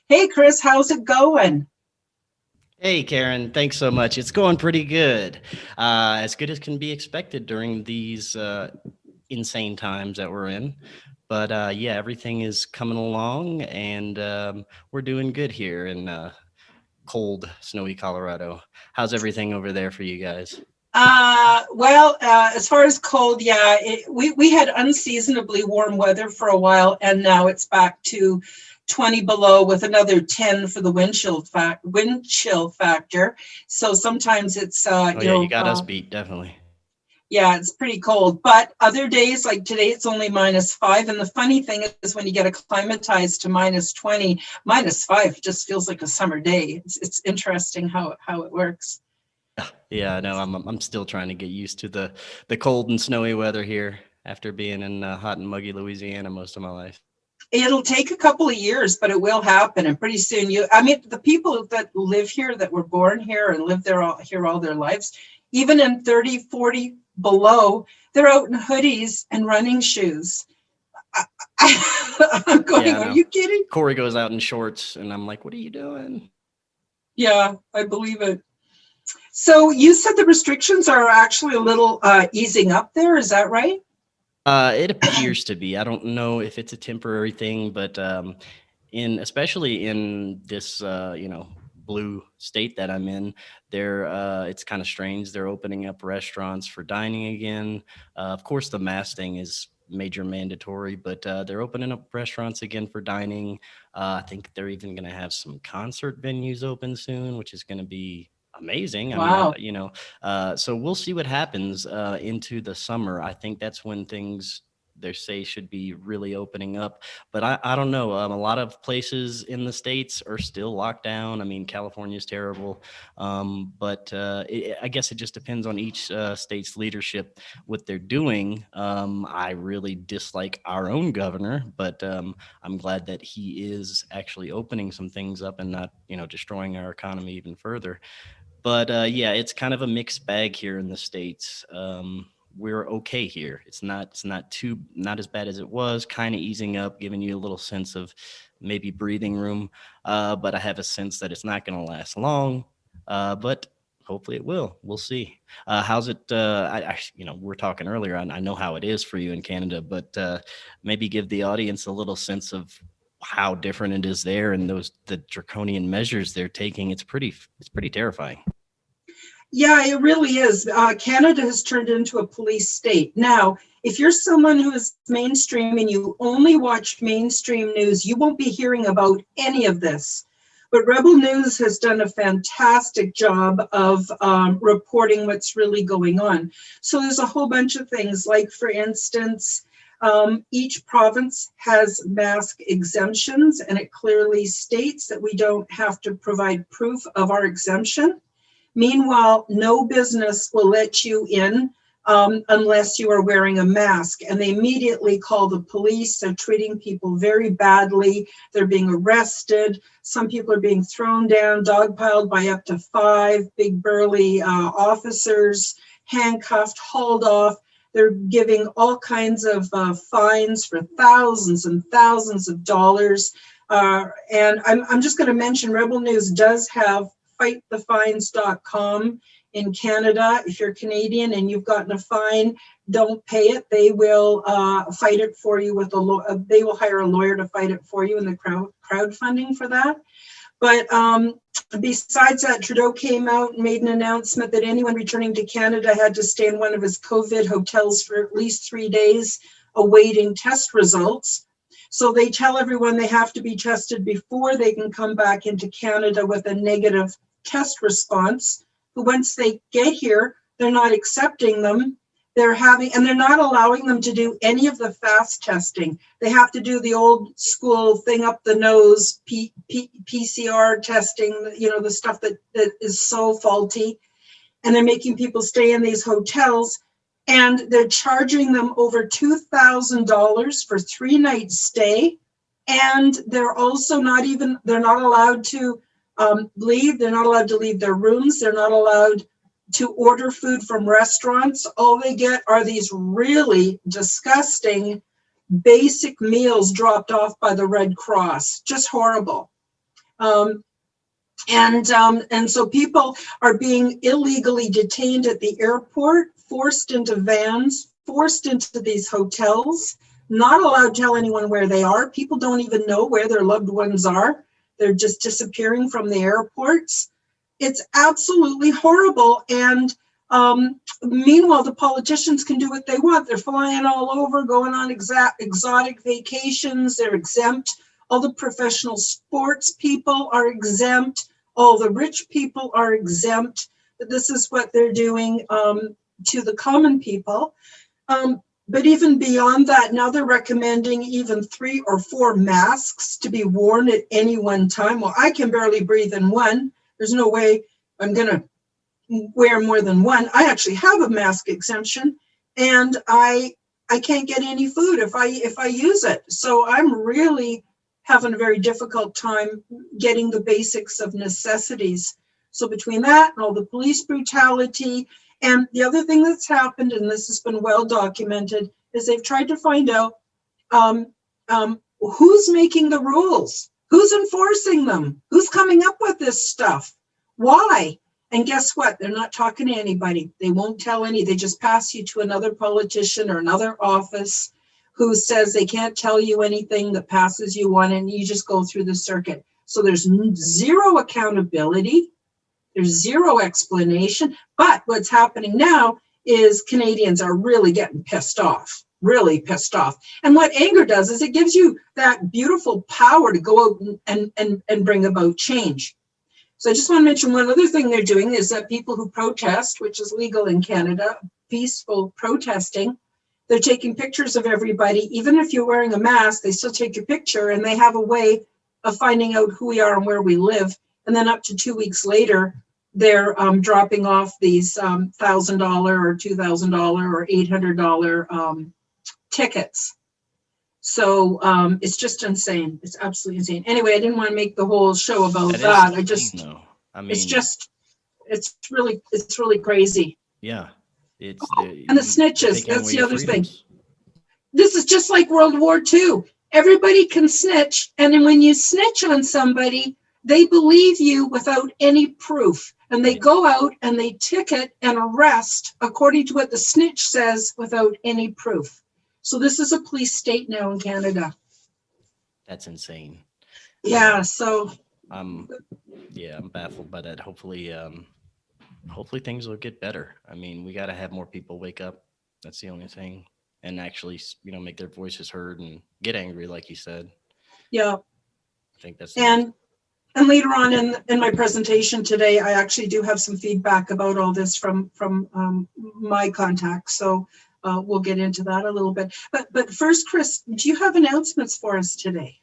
Hey, Chris, how's it going? Hey, Karen, thanks so much. It's going pretty as good as can be expected during these insane times that we're in. But yeah, everything is coming along, and we're doing good here in cold, snowy Colorado. How's everything over there for you guys? As far as cold, yeah, we had unseasonably warm weather for a while, and now it's back to 20 below with another 10 for the wind chill factor. So sometimes it's, Oh yeah, you got us beat, definitely. yeah, it's pretty cold. But other days, like today, it's only -5. And the funny thing is, when you get acclimatized to -20, -5 just feels like a summer day. It's interesting how it works. Yeah, no, I'm still trying to get used to the cold and snowy weather here after being in hot and muggy Louisiana most of my life. It'll take a couple of years, but it will happen. And pretty soon I mean, the people that live here, that were born here and live here all their lives, even in 30, 40 below, they're out in hoodies and running shoes. I'm going, Yeah, are no. you kidding? Corey goes out in shorts, and I'm like, "What are you doing?" Yeah, I believe it. So you said the restrictions are actually a little easing up there. Is that right? It appears to be. I don't know if it's a temporary thing, but in especially in this blue state that I'm in, there it's kind of strange. They're opening up restaurants for dining again. Of course, the mask thing is major mandatory, but they're opening up restaurants again for dining. I think they're even going to have some concert venues open soon, which is going to be amazing. I mean, Wow. so we'll see what happens into the summer. I think that's when things they say should be really opening up. But I don't know. A lot of places in the states are still locked down. I mean, California is terrible, but I guess it just depends on each state's leadership what they're doing. I really dislike our own governor, but I'm glad that he is actually opening some things up and not destroying our economy even further. But yeah, it's kind of a mixed bag here in the states. We're okay here. It's not as bad as it was. Kind of easing up, giving you a little sense of maybe breathing room. But I have a sense that it's not going to last long. But hopefully it will. We'll see. How's it? We're talking earlier. I know how it is for you in Canada, but maybe give the audience a little sense of how different it is there and the draconian measures they're taking. It's pretty terrifying. Yeah, it really is. Canada has turned into a police state. Now, if you're someone who is mainstream and you only watch mainstream news, you won't be hearing about any of this. But Rebel News has done a fantastic job of reporting what's really going on. So there's a whole bunch of things, like, for instance, each province has mask exemptions, and it clearly states that we don't have to provide proof of our exemption. Meanwhile, no business will let you in unless you are wearing a mask. And they immediately call the police. They're treating people very badly. They're being arrested. Some people are being thrown down, dogpiled by up to 5 big burly officers, handcuffed, hauled off. They're giving all kinds of fines for thousands and thousands of dollars. And I'm just going to mention Rebel News does have fightthefines.com in Canada. If you're Canadian and you've gotten a fine, don't pay it. They will fight it for you they will hire a lawyer to fight it for you in the crowdfunding for that. But besides that, Trudeau came out and made an announcement that anyone returning to Canada had to stay in one of his COVID hotels for at least 3 days awaiting test results. So they tell everyone they have to be tested before they can come back into Canada with a negative test response. But once they get here, they're not accepting them. And they're not allowing them to do any of the fast testing. They have to do the old school thing up the nose, PCR testing, the stuff that is so faulty. And they're making people stay in these hotels, and they're charging them over $2,000 for 3 night stay. And they're also they're not allowed to leave. They're not allowed to leave their rooms. They're not allowed to order food from restaurants. All they get are these really disgusting basic meals dropped off by the Red Cross. Just horrible. And so people are being illegally detained at the airport, forced into vans, forced into these hotels, not allowed to tell anyone where they are. People don't even know where their loved ones are. They're just disappearing from the airports. It's absolutely horrible. And meanwhile, the politicians can do what they want. They're flying all over, going on exotic vacations. They're exempt. All the professional sports people are exempt. All the rich people are exempt. But this is what they're doing to the common people. But even beyond that, now they're recommending even 3 or 4 masks to be worn at any one time. Well, I can barely breathe in one. There's no way I'm going to wear more than one. I actually have a mask exemption, and I can't get any food if I use it. So I'm really having a very difficult time getting the basics of necessities. So between that and all the police brutality, and the other thing that's happened, and this has been well documented, is they've tried to find out who's making the rules, who's enforcing them, who's coming up with this stuff, why? And guess what? They're not talking to anybody. They won't tell any. They just pass you to another politician or another office who says they can't tell you anything, that passes you on, and you just go through the circuit. So there's zero accountability. There's zero explanation. But what's happening now is Canadians are really getting pissed off, really pissed off. And what anger does is it gives you that beautiful power to go out and bring about change. So I just want to mention one other thing they're doing is that people who protest, which is legal in Canada, peaceful protesting, they're taking pictures of everybody. Even if you're wearing a mask, they still take your picture, and they have a way of finding out who we are and where we live. And then up to 2 weeks later, they're dropping off these $1,000 or $2,000 or $800 tickets. So it's just insane. It's absolutely insane. Anyway, I didn't want to make the whole show about that. It's really crazy. Yeah. It's and the snitches. That's the other thing. This is just like World War II. Everybody can snitch. And then when you snitch on somebody, they believe you without any proof. And they go out and they ticket and arrest according to what the snitch says without any proof. So this is a police state now in Canada. That's insane. Yeah. So I'm baffled by that. Hopefully things will get better. I mean, we got to have more people wake up. That's the only thing. And actually, make their voices heard and get angry, like you said. Yeah. I think that's and later on in my presentation today, I actually do have some feedback about all this from my contacts. So we'll get into that a little bit. But first, Chris, do you have announcements for us today?